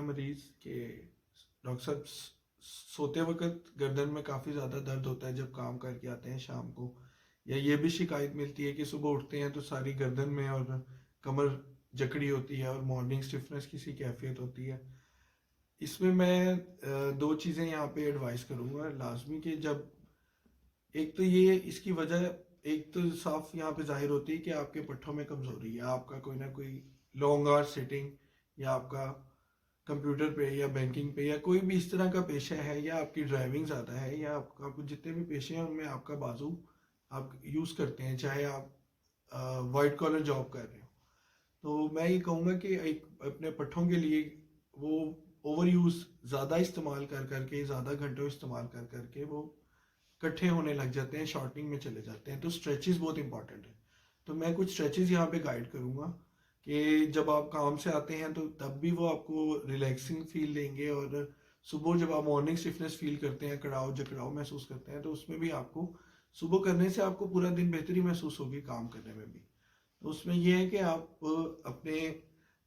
मरीज़ कि डॉक्टर साहब सोते वक़्त गर्दन में काफ़ी ज़्यादा दर्द होता है जब काम करके आते हैं शाम को, या ये भी शिकायत मिलती है कि सुबह उठते हैं तो सारी गर्दन में और कमर जकड़ी होती है और मॉर्निंग स्टिफनेस की सी कैफियत होती है। इसमें मैं दो चीज़ें यहाँ पे एडवाइस करूँगा लाजमी, कि जब एक तो ये इसकी वजह एक तो साफ यहाँ पे जाहिर होती है कि आपके पट्ठों में कमजोरी है, आपका कोई ना कोई लॉन्ग आवर सिटिंग, या आपका कंप्यूटर पे या बैंकिंग पे या कोई भी इस तरह का पेशा है, या आपकी ड्राइविंग ज़्यादा है, या आपका कुछ जितने भी पेशे हैं उनमें आपका बाजू आप यूज़ करते हैं, चाहे आप वाइट कॉलर जॉब कर रहे हो। तो मैं ये कहूँगा कि एक अपने पट्ठों के लिए वो ओवर यूज़ ज़्यादा इस्तेमाल कर करके, ज़्यादा घंटों इस्तेमाल कर करके वो इकट्ठे होने लग जाते हैं, शॉर्टनिंग में चले जाते हैं। तो स्ट्रेचेस बहुत इंपॉर्टेंट है। तो मैं कुछ स्ट्रेचेस यहाँ पे गाइड करूँगा कि जब आप काम से आते हैं तो तब भी वो आपको रिलैक्सिंग फील देंगे, और सुबह जब आप मॉर्निंग स्टिफनेस फील करते हैं, कड़ाव जकड़ाव महसूस करते हैं, तो उसमें भी आपको सुबह करने से आपको पूरा दिन बेहतरी महसूस होगी काम करने में भी। तो उसमें यह है कि आप अपने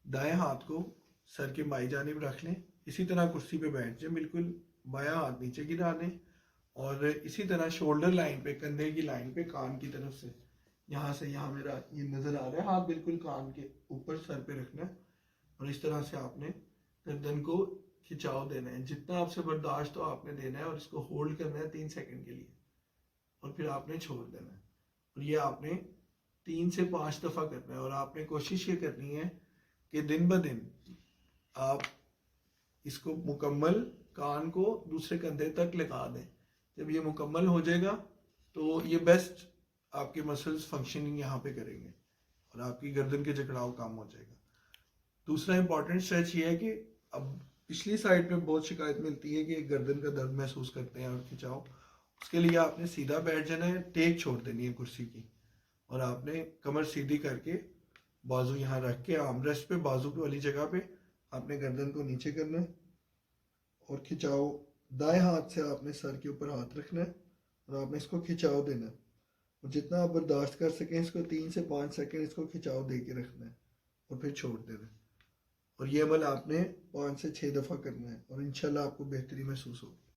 दाएं हाथ को सर के बाई जानिब रख लें, इसी तरह कुर्सी पे बैठ जाए, बिल्कुल बायां हाथ नीचे गिरा लें, और इसी तरह शोल्डर लाइन पे, कंधे की लाइन पे, कान की तरफ से यहाँ से यहाँ मेरा ये नज़र आ रहा है, हाथ बिल्कुल कान के ऊपर सर पे रखना है, और इस तरह से आपने गर्दन को खिंचाव देना है, जितना आपसे बर्दाश्त हो आपने देना है, और इसको होल्ड करना है 3 सेकंड के लिए, और फिर आपने छोड़ देना है। और ये आपने 3 से 5 दफ़ा करना है, और आपने कोशिश ये करनी है कि दिन ब दिन आप इसको मुकम्मल कान को दूसरे कंधे तक लगा दें। जब ये मुकम्मल हो जाएगा तो ये बेस्ट आपके मसल्स फंक्शनिंग यहाँ पे करेंगे, और आपकी गर्दन के जकड़ाव काम हो जाएगा। दूसरा इंपॉर्टेंट स्ट्रेच ये है कि अब पिछली साइड पे बहुत शिकायत मिलती है कि गर्दन का दर्द महसूस करते हैं और खिंचाव, उसके लिए आपने सीधा बैठ जाना है, टेक छोड़ देनी है कुर्सी की, और आपने कमर सीधी करके बाजू यहाँ रख के आर्म रेस्ट पे बाजू वाली जगह पे आपने गर्दन को नीचे करना है, और खिंचाव दाएं हाथ से आपने सर के ऊपर हाथ रखना है, और आपने इसको खिंचाव देना है, और जितना आप बर्दाश्त कर सकें इसको 3 से 5 सेकंड इसको खिंचाव दे के रखना है, और फिर छोड़ देना है। और ये अमल आपने 5 से 6 दफ़ा करना है, और इंशाल्लाह आपको बेहतरी महसूस होगी।